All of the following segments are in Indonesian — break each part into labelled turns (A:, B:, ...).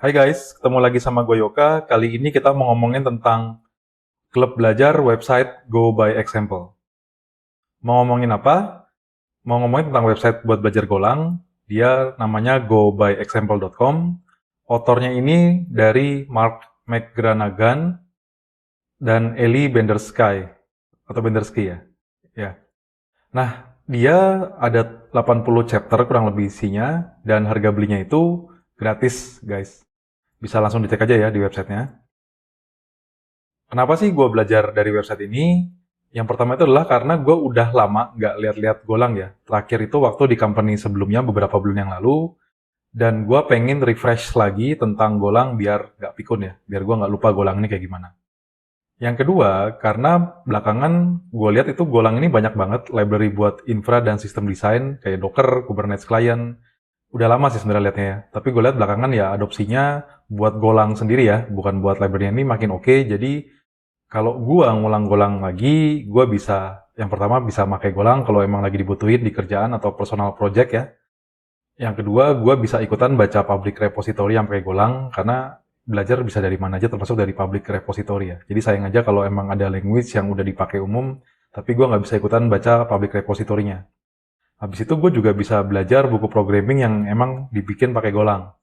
A: Hai guys, ketemu lagi sama gue Yoka. Kali ini kita mau ngomongin tentang klub belajar website Go by Example. Mau ngomongin apa? Mau ngomongin tentang website buat belajar Golang. Dia namanya gobyexample.com. Autornya ini dari Mark McGranagan dan Eli Bendersky atau Bendersky ya. Ya. Nah, dia ada 80 chapter kurang lebih isinya dan harga belinya itu gratis, guys. Bisa langsung dicek aja ya di websitenya. Kenapa sih gue belajar dari website ini? Yang pertama itu adalah karena gue udah lama nggak lihat-lihat Golang ya. Terakhir itu waktu di company sebelumnya beberapa bulan yang lalu. Dan gue pengen refresh lagi tentang Golang biar nggak pikun ya. Biar gue nggak lupa Golang ini kayak gimana. Yang kedua, karena belakangan gue lihat itu Golang ini banyak banget library buat infra dan sistem desain. Kayak Docker, Kubernetes Client. Udah lama sih sebenarnya liatnya ya. Tapi gue lihat belakangan ya adopsinya buat Golang sendiri ya. Bukan buat library ini makin oke. Jadi kalau gua ngulang Golang lagi, gua bisa, yang pertama bisa pakai Golang kalau emang lagi dibutuhin di kerjaan atau personal project ya. Yang kedua, gua bisa ikutan baca public repository yang pakai Golang, karena belajar bisa dari mana aja termasuk dari public repository ya. Jadi sayang aja kalau emang ada language yang udah dipakai umum, tapi gua nggak bisa ikutan baca public repository-nya. Habis itu gue juga bisa belajar buku programming yang emang dibikin pakai Golang.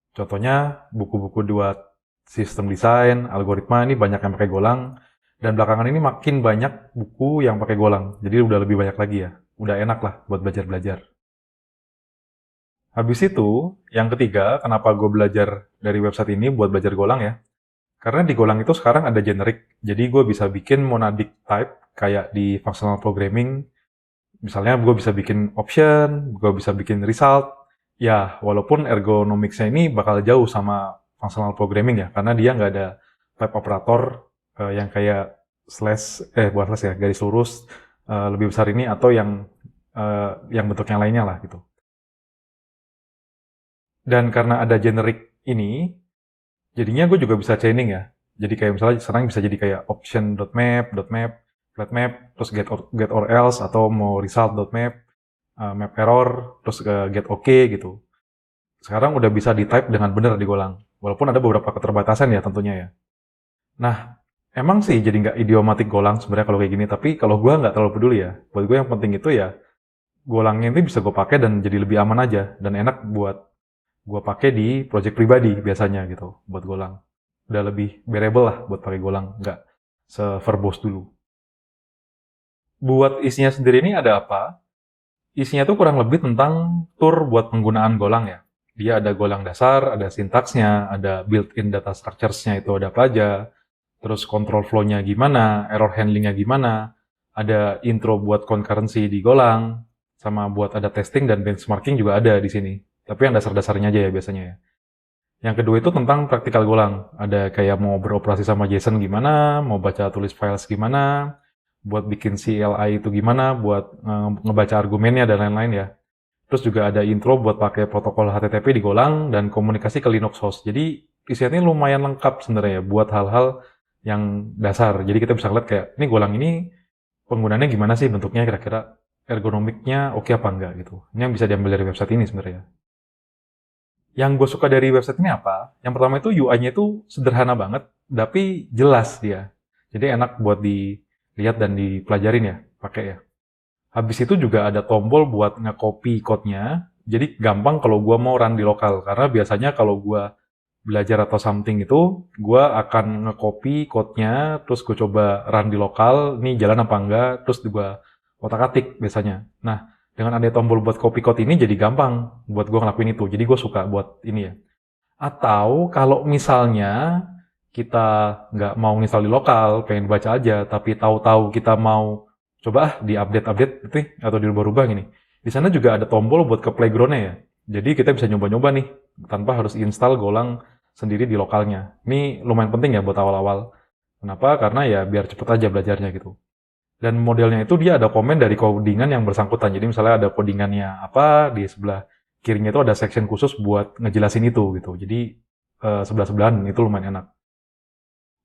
A: Contohnya buku-buku buat sistem desain, algoritma ini banyak yang pakai Golang. Dan belakangan ini makin banyak buku yang pakai Golang. Jadi udah lebih banyak lagi ya. Udah enak lah buat belajar-belajar. Habis itu, yang ketiga, kenapa gue belajar dari website ini buat belajar Golang ya. Karena di Golang itu sekarang ada generic. Jadi gue bisa bikin monadic type kayak di functional programming. Misalnya gue bisa bikin option, gue bisa bikin result. Ya, walaupun ergonomicsnya ini bakal jauh sama functional programming ya, karena dia nggak ada type operator yang kayak slash, bukan slash ya, garis lurus lebih besar ini atau yang bentuk yang lainnya lah gitu. Dan karena ada generic ini, jadinya gue juga bisa chaining ya. Jadi kayak misalnya sekarang bisa jadi kayak option.map, flatmap, terus get or else, atau mau result.map, map error, terus get okay gitu. Sekarang udah bisa di-type dengan benar di Golang. Walaupun ada beberapa keterbatasan ya tentunya ya. Nah, emang sih jadi nggak idiomatik Golang sebenarnya kalau kayak gini, tapi kalau gue nggak terlalu peduli ya. Buat gue yang penting itu ya, Golangnya ini bisa gue pakai dan jadi lebih aman aja. Dan enak buat gue pakai di project pribadi biasanya gitu, buat Golang. Udah lebih bearable lah buat pakai Golang, nggak se-verbose dulu. Buat isinya sendiri ini ada apa? Isinya tuh kurang lebih tentang tour buat penggunaan Golang ya. Dia ada Golang dasar, ada sintaksnya, ada built-in data structures-nya itu ada apa aja, terus control flow-nya gimana, error handling-nya gimana, ada intro buat concurrency di Golang, sama buat ada testing dan benchmarking juga ada di sini. Tapi yang dasar-dasarnya aja ya biasanya ya. Yang kedua itu tentang praktikal Golang. Ada kayak mau beroperasi sama JSON gimana, mau baca tulis files gimana, buat bikin CLI itu gimana, buat ngebaca argumennya dan lain-lain ya. Terus juga ada intro buat pakai protokol HTTP di Golang dan komunikasi ke Linux host. Jadi isinya lumayan lengkap sebenarnya ya, buat hal-hal yang dasar. Jadi kita bisa lihat kayak, ini Golang ini penggunaannya gimana sih bentuknya kira-kira, ergonomiknya oke apa enggak gitu. Ini yang bisa diambil dari website ini sebenarnya. Yang gue suka dari website ini apa? Yang pertama itu UI-nya itu sederhana banget, tapi jelas dia. Jadi enak buat dilihat dan dipelajarin ya, pakai ya. Habis itu juga ada tombol buat nge-copy code-nya. Jadi gampang kalau gue mau run di lokal. Karena biasanya kalau gue belajar atau something itu, gue akan nge-copy code-nya, terus gue coba run di lokal, ini jalan apa enggak, terus gue otak-atik biasanya. Nah, dengan ada tombol buat copy code ini jadi gampang buat gue ngelakuin itu. Jadi gue suka buat ini ya. Atau kalau misalnya kita nggak mau install di lokal, pengen baca aja, tapi tahu-tahu kita mau coba di update-update gitu atau dirubah-rubah gini. Di sana juga ada tombol buat ke playground-nya ya. Jadi kita bisa nyoba-nyoba nih tanpa harus install Golang sendiri di lokalnya. Ini lumayan penting ya buat awal-awal. Kenapa? Karena ya biar cepet aja belajarnya gitu. Dan modelnya itu dia ada komen dari codingan yang bersangkutan. Jadi misalnya ada codingannya apa, di sebelah kirinya itu ada section khusus buat ngejelasin itu gitu. Jadi sebelah-sebelahan itu lumayan enak.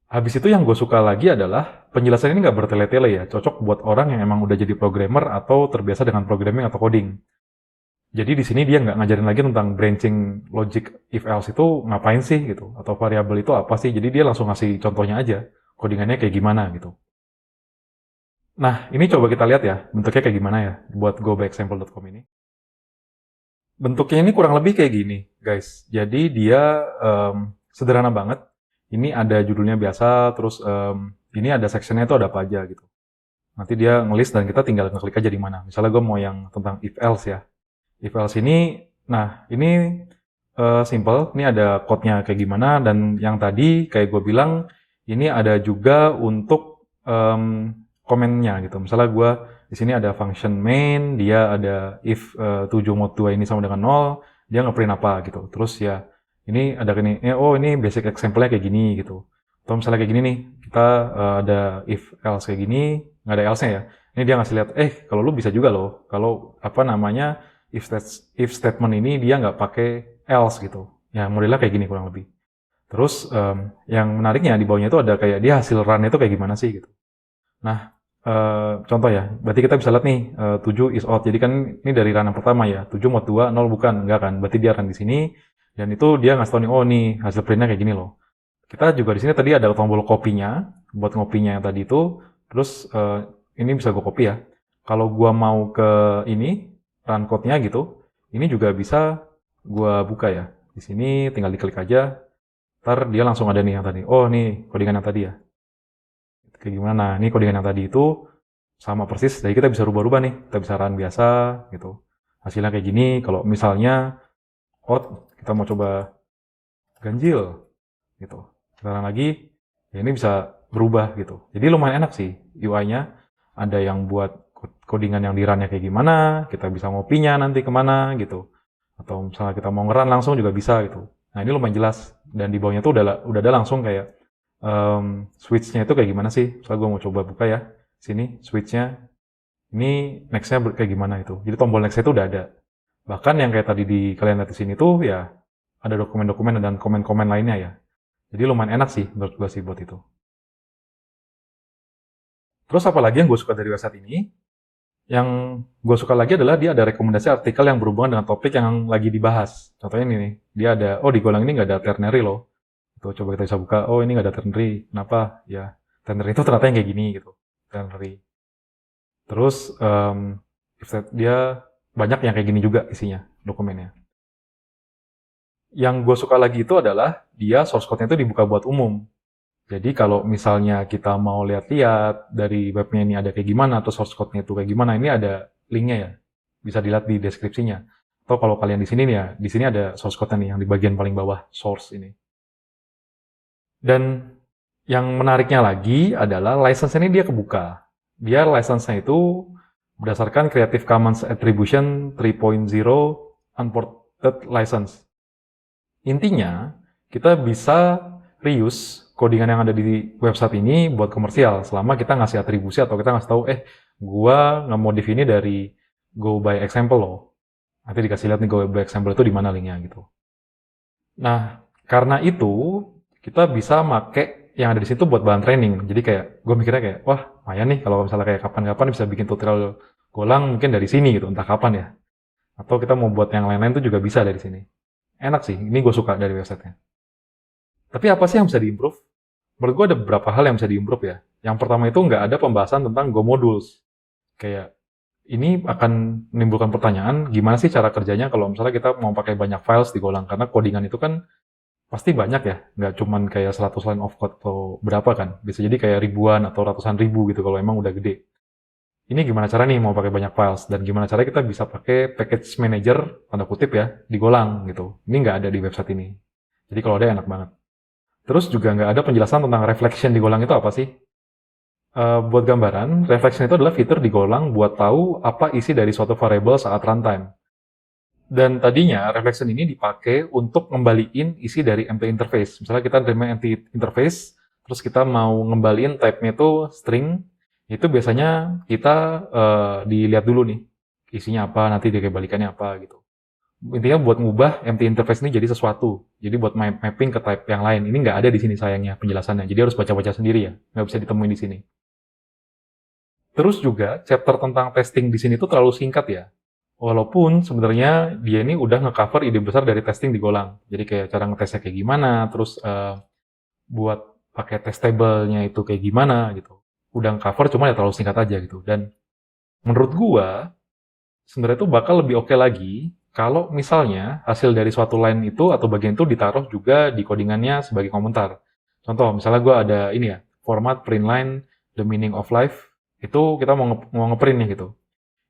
A: Habis itu yang gue suka lagi adalah penjelasan ini nggak bertele-tele ya. Cocok buat orang yang emang udah jadi programmer atau terbiasa dengan programming atau coding. Jadi di sini dia nggak ngajarin lagi tentang branching logic if else itu ngapain sih gitu, atau variabel itu apa sih. Jadi dia langsung ngasih contohnya aja, codingannya kayak gimana gitu. Nah, ini coba kita lihat ya, bentuknya kayak gimana ya, buat gobyexample.com ini. Bentuknya ini kurang lebih kayak gini, guys. Jadi dia sederhana banget. Ini ada judulnya biasa, terus ini ada sectionnya itu ada apa aja gitu. Nanti dia ngelis dan kita tinggal ngeklik aja di mana. Misalnya gue mau yang tentang if else ya. If else ini, nah ini simple. Ini ada code-nya kayak gimana, dan yang tadi kayak gue bilang, ini ada juga untuk komennya gitu. Misalnya gue di sini ada function main, dia ada if 7 mod 2 ini sama dengan 0, dia ngeprint apa gitu. Terus ya ini ada ini, oh ini basic example-nya kayak gini gitu. Atau misalnya kayak gini nih, kita ada if else kayak gini, nggak ada else-nya ya. Ini dia ngasih lihat, kalau lu bisa juga loh, kalau apa namanya if statement ini dia nggak pakai else gitu. Ya modelnya kayak gini kurang lebih. Terus yang menariknya di bawahnya itu ada kayak dia hasil run itu kayak gimana sih gitu. Nah, contoh ya, berarti kita bisa lihat nih 7 is out. Jadi kan ini dari run yang pertama ya, 7 mod 2, 0 bukan, enggak kan. Berarti dia run di sini, dan itu dia ngasih tau nih, oh nih hasil printnya kayak gini loh. Kita juga di sini tadi ada tombol kopinya, buat ngopinya yang tadi itu. Terus ini bisa gue copy ya. Kalau gue mau ke ini, run code-nya gitu, ini juga bisa gue buka ya. Di sini tinggal diklik aja, ntar dia langsung ada nih yang tadi. Oh nih codingan yang tadi ya. Kayak gimana? Ini codingan yang tadi itu sama persis, jadi kita bisa rubah-rubah nih. Kita bisa run biasa gitu. Hasilnya kayak gini. Kalau misalnya kita mau coba ganjil gitu. Kita run lagi, ya ini bisa berubah gitu. Jadi lumayan enak sih UI-nya. Ada yang buat codingan yang di run-nya kayak gimana, kita bisa ngopinya nanti kemana gitu. Atau misalnya kita mau nge-run langsung juga bisa gitu. Nah ini lumayan jelas. Dan di bawahnya tuh udah ada langsung kayak switch-nya itu kayak gimana sih. Misalnya gue mau coba buka ya. Sini switch-nya. Ini next-nya kayak gimana itu. Jadi tombol next-nya itu udah ada. Bahkan yang kayak tadi kalian lihat di sini tuh ya ada dokumen-dokumen dan komen-komen lainnya ya. Jadi lumayan enak sih menurut gue sih buat itu. Terus apa lagi yang gue suka dari website ini? Yang gue suka lagi adalah dia ada rekomendasi artikel yang berhubungan dengan topik yang lagi dibahas. Contohnya ini nih, dia ada, di Golang ini nggak ada ternary loh. Tuh, coba kita bisa buka, ini nggak ada ternary. Kenapa? Ya, ternary itu ternyata yang kayak gini gitu. Ternary. Terus, dia banyak yang kayak gini juga isinya, dokumennya. Yang gue suka lagi itu adalah, dia source code-nya itu dibuka buat umum. Jadi kalau misalnya kita mau lihat-lihat dari webnya ini ada kayak gimana, atau source code-nya itu kayak gimana, ini ada linknya ya. Bisa dilihat di deskripsinya. Atau kalau kalian di sini nih ya, di sini ada source code-nya nih, yang di bagian paling bawah, source ini. Dan yang menariknya lagi adalah license ini dia kebuka. Dia license-nya itu berdasarkan Creative Commons Attribution 3.0 Unported License. Intinya, kita bisa reuse codingan yang ada di website ini buat komersial selama kita ngasih atribusi atau kita ngasih tahu gua nge-modif ini dari go by example loh. Nanti dikasih lihat nih go by example itu di mana linknya gitu. Nah, karena itu kita bisa make yang ada di situ buat bahan training. Jadi kayak gue mikirnya kayak wah, lumayan nih kalau misalnya kayak kapan-kapan bisa bikin tutorial Golang mungkin dari sini gitu, entah kapan ya. Atau kita mau buat yang lain-lain itu juga bisa dari sini. Enak sih, ini gue suka dari websitenya. Tapi apa sih yang bisa diimprove? Menurut gue ada beberapa hal yang bisa diimprove ya. Yang pertama itu nggak ada pembahasan tentang Go modules. Kayak ini akan menimbulkan pertanyaan, gimana sih cara kerjanya kalau misalnya kita mau pakai banyak files di Golang. Karena codingan itu kan pasti banyak ya. Nggak cuman kayak 100 line of code atau berapa kan. Bisa jadi kayak ribuan atau ratusan ribu gitu kalau emang udah gede. Ini gimana cara nih mau pakai banyak files. Dan gimana cara kita bisa pakai package manager, tanda kutip ya, di Golang gitu. Ini nggak ada di website ini. Jadi kalau ada enak banget. Terus juga nggak ada penjelasan tentang reflection di Golang itu apa sih. Buat gambaran, reflection itu adalah fitur di Golang buat tahu apa isi dari suatu variable saat runtime. Dan tadinya reflection ini dipakai untuk ngembaliin isi dari empty interface. Misalnya kita terima empty interface, terus kita mau ngembaliin type-nya itu string, itu biasanya kita dilihat dulu nih, isinya apa, nanti dikembalikannya apa gitu. Intinya buat ngubah empty interface ini jadi sesuatu. Jadi buat mapping ke type yang lain. Ini nggak ada di sini sayangnya penjelasannya. Jadi harus baca-baca sendiri ya. Nggak bisa ditemuin di sini. Terus juga chapter tentang testing di sini tuh terlalu singkat ya. Walaupun sebenarnya dia ini udah nge-cover ide besar dari testing di Golang. Jadi kayak cara ngetesnya kayak gimana, terus buat pakai test table-nya itu kayak gimana gitu. Udah cover cuma ya terlalu singkat aja gitu. Dan menurut gua sebenarnya itu bakal lebih oke lagi kalau misalnya hasil dari suatu line itu atau bagian itu ditaruh juga di codingannya sebagai komentar. Contoh, misalnya gua ada ini ya, format print line the meaning of life, itu kita mau ngeprint nih gitu.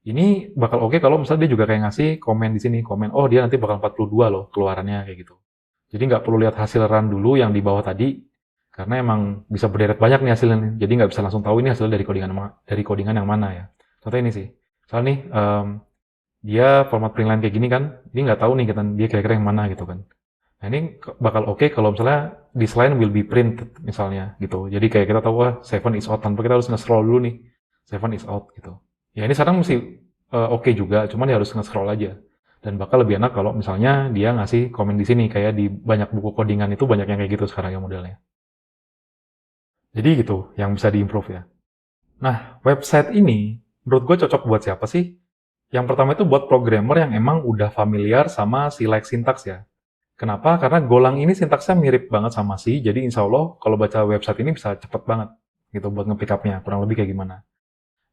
A: Ini bakal oke kalau misalnya dia juga kayak ngasih komen di sini, komen, oh dia nanti bakal 42 loh keluarannya kayak gitu. Jadi nggak perlu lihat hasil run dulu yang di bawah tadi, karena emang bisa berderet banyak nih hasilnya nih. Jadi nggak bisa langsung tahu ini hasil dari codingan yang mana ya. Contoh ini sih, soalnya nih dia format print line kayak gini kan, dia nggak tahu nih dia kira-kira yang mana gitu kan. Nah ini bakal oke kalau misalnya this line will be printed misalnya gitu. Jadi kayak kita tahu wah 7 is out tanpa kita harus nge-scroll dulu nih 7 is out gitu. Ya ini sekarang mesti oke juga, cuman ya harus nge-scroll aja. Dan bakal lebih enak kalau misalnya dia ngasih komen di sini kayak di banyak buku codingan itu banyak yang kayak gitu sekarang ya modelnya. Jadi gitu yang bisa diimprove ya. Nah, website ini menurut gue cocok buat siapa sih? Yang pertama itu buat programmer yang emang udah familiar sama si like syntax ya. Kenapa? Karena Golang ini sintaksnya mirip banget sama C, jadi insya Allah kalau baca website ini bisa cepet banget gitu buat nge-pick up-nya, kurang lebih kayak gimana.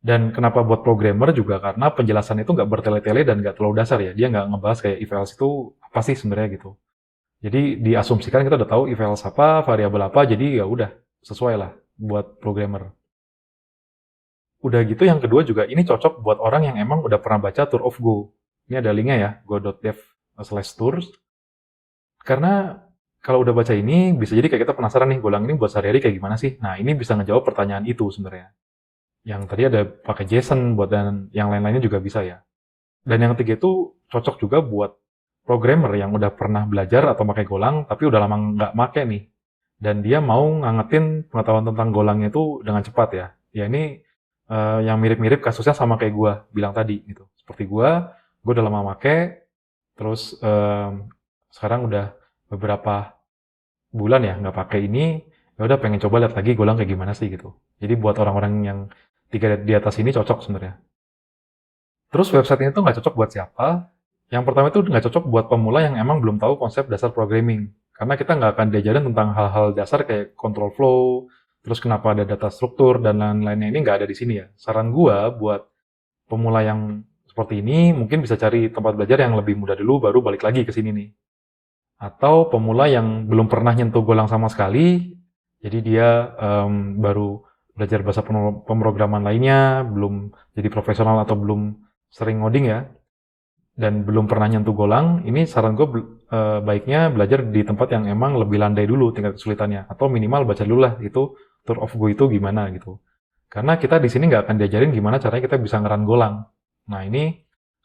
A: Dan kenapa buat programmer juga karena penjelasan itu nggak bertele-tele dan nggak terlalu dasar ya. Dia nggak ngebahas kayak if else itu apa sih sebenarnya gitu. Jadi diasumsikan kita udah tahu if else apa, variabel apa, jadi ya udah sesuai lah buat programmer. Udah gitu yang kedua juga ini cocok buat orang yang emang udah pernah baca Tour of Go. Ini ada linknya ya, go.dev/tours. Karena kalau udah baca ini, bisa jadi kayak kita penasaran nih, Golang ini buat sehari-hari kayak gimana sih? Nah, ini bisa ngejawab pertanyaan itu sebenarnya. Yang tadi ada pakai JSON buat dan yang lain-lainnya juga bisa ya. Dan yang ketiga itu cocok juga buat programmer yang udah pernah belajar atau pakai Golang, tapi udah lama nggak make nih. Dan dia mau ngangetin pengetahuan tentang Golangnya itu dengan cepat ya. Ya ini yang mirip-mirip kasusnya sama kayak gue bilang tadi gitu. Seperti gue udah lama make, terus sekarang udah beberapa bulan ya nggak pakai ini, ya udah pengen coba lihat lagi Golang kayak gimana sih gitu. Jadi buat orang-orang yang tiga di atas ini cocok sebenarnya. Terus website ini tuh nggak cocok buat siapa? Yang pertama itu nggak cocok buat pemula yang emang belum tahu konsep dasar programming. Karena kita nggak akan diajarin tentang hal-hal dasar kayak control flow, terus kenapa ada data struktur, dan lain-lainnya ini nggak ada di sini ya. Saran gua buat pemula yang seperti ini, mungkin bisa cari tempat belajar yang lebih mudah dulu, baru balik lagi ke sini nih. Atau pemula yang belum pernah nyentuh Golang sama sekali, jadi dia baru belajar bahasa pemrograman lainnya, belum jadi profesional atau belum sering ngoding ya, dan belum pernah nyentuh Golang, ini saran gue baiknya belajar di tempat yang emang lebih landai dulu tingkat kesulitannya, atau minimal baca dulu lah itu Tour of Go itu gimana gitu. Karena kita di sini nggak akan diajarin gimana caranya kita bisa ngeran Golang. Nah ini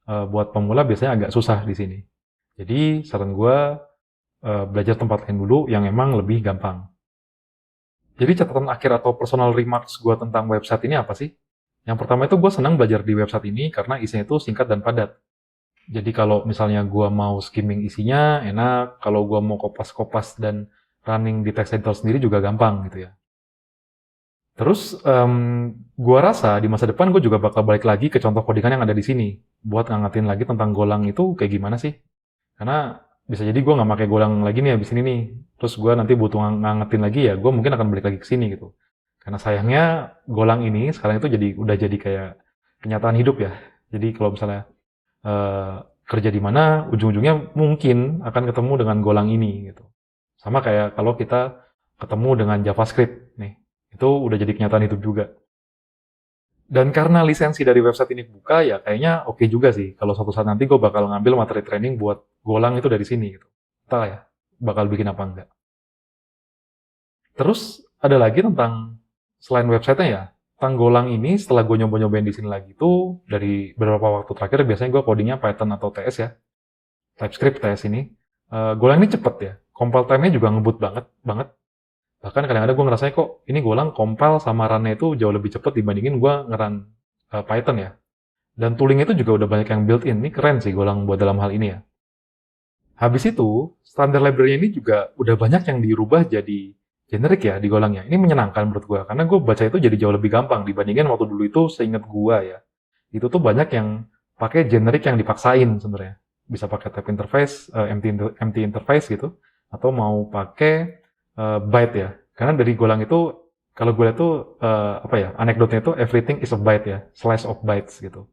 A: buat pemula biasanya agak susah di sini. Jadi saran gue belajar tempat lain dulu yang emang lebih gampang. Jadi catatan akhir atau personal remarks gue tentang website ini apa sih? Yang pertama itu gue senang belajar di website ini karena isinya itu singkat dan padat. Jadi kalau misalnya gue mau skimming isinya enak, kalau gue mau kopas-kopas dan running di text editor sendiri juga gampang gitu ya. Terus gue rasa di masa depan gue juga bakal balik lagi ke contoh codingan yang ada di sini buat ngangetin lagi tentang Golang itu kayak gimana sih? Karena bisa jadi gue nggak pakai Golang lagi nih abis ini nih. Terus gue nanti butuh ngangetin lagi ya, gue mungkin akan balik lagi ke sini gitu. Karena sayangnya Golang ini sekarang itu udah jadi kayak kenyataan hidup ya. Jadi kalau misalnya kerja di mana, ujung-ujungnya mungkin akan ketemu dengan Golang ini gitu. Sama kayak kalau kita ketemu dengan JavaScript nih, itu udah jadi kenyataan hidup juga. Dan karena lisensi dari website ini buka, ya kayaknya oke juga sih. Kalau suatu saat nanti gue bakal ngambil materi training buat Golang itu dari sini gitu. Entah ya, bakal bikin apa enggak. Terus ada lagi tentang selain website-nya ya, tentang Golang ini setelah gue nyoba-nyobain di sini lagi tuh dari beberapa waktu terakhir biasanya gue codingnya Python atau TS ya, TypeScript TS ini. Golang ini cepet ya, compile time-nya juga ngebut banget. Bahkan kadang-kadang gue ngerasanya kok ini Golang compile sama run-nya itu jauh lebih cepet dibandingin gue ngeran Python ya. Dan tooling itu juga udah banyak yang built-in. Ini keren sih Golang buat dalam hal ini ya. Habis itu, standar library ini juga udah banyak yang dirubah jadi generik ya di Golangnya. Ini menyenangkan menurut gue, karena gue baca itu jadi jauh lebih gampang dibandingin waktu dulu itu seingat gue ya. Itu tuh banyak yang pakai generic yang dipaksain sebenarnya. Bisa pakai type interface, empty interface gitu, atau mau pakai byte ya. Karena dari Golang itu, kalau gue lihat tuh anekdotnya itu everything is a byte ya, slice of bytes gitu.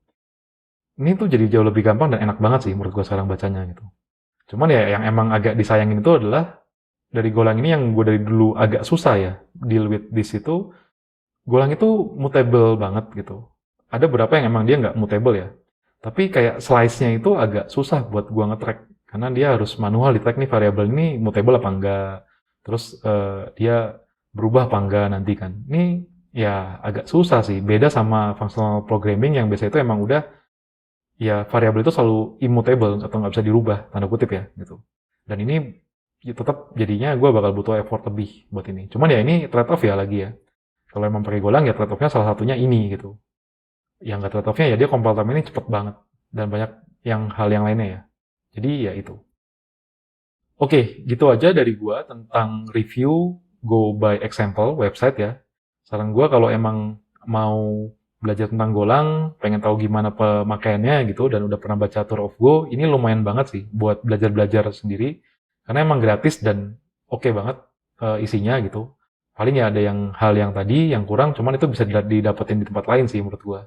A: Ini tuh jadi jauh lebih gampang dan enak banget sih menurut gue sekarang bacanya gitu. Cuman ya yang emang agak disayangin itu adalah dari Golang ini yang gue dari dulu agak susah ya deal with this itu, Golang itu mutable banget gitu. Ada beberapa yang emang dia nggak mutable ya, tapi kayak slice-nya itu agak susah buat gue nge-track karena dia harus manual di track nih variabel ini mutable apa enggak, terus dia berubah apa enggak nanti kan. Ini ya agak susah sih, beda sama functional programming yang biasa itu emang udah ya variabel itu selalu immutable atau nggak bisa dirubah tanda kutip ya gitu. Dan ini ya tetap jadinya gue bakal butuh effort lebih buat ini. Cuman ya ini trade off ya lagi ya. Kalau emang pakai Golang ya trade off-nya salah satunya ini gitu. Yang nggak trade off-nya ya dia compile time ini cepet banget dan banyak hal yang lainnya ya. Jadi ya itu. Oke, gitu aja dari gue tentang review Go by Example website ya. Saran gue kalau emang mau belajar tentang Golang, pengen tahu gimana pemakaiannya gitu, dan udah pernah baca Tour of Go, ini lumayan banget sih buat belajar-belajar sendiri. Karena emang gratis dan oke banget isinya gitu. Paling ya ada hal yang tadi yang kurang, cuman itu bisa didapetin di tempat lain sih menurut gue.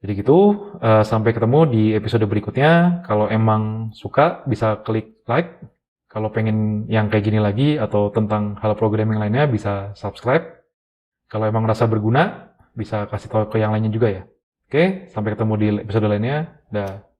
A: Jadi gitu, sampai ketemu di episode berikutnya. Kalau emang suka, bisa klik like. Kalau pengen yang kayak gini lagi, atau tentang hal programming lainnya, bisa subscribe. Kalau emang rasa berguna, bisa kasih tahu ke yang lainnya juga ya. Oke, sampai ketemu di episode lainnya. Dah.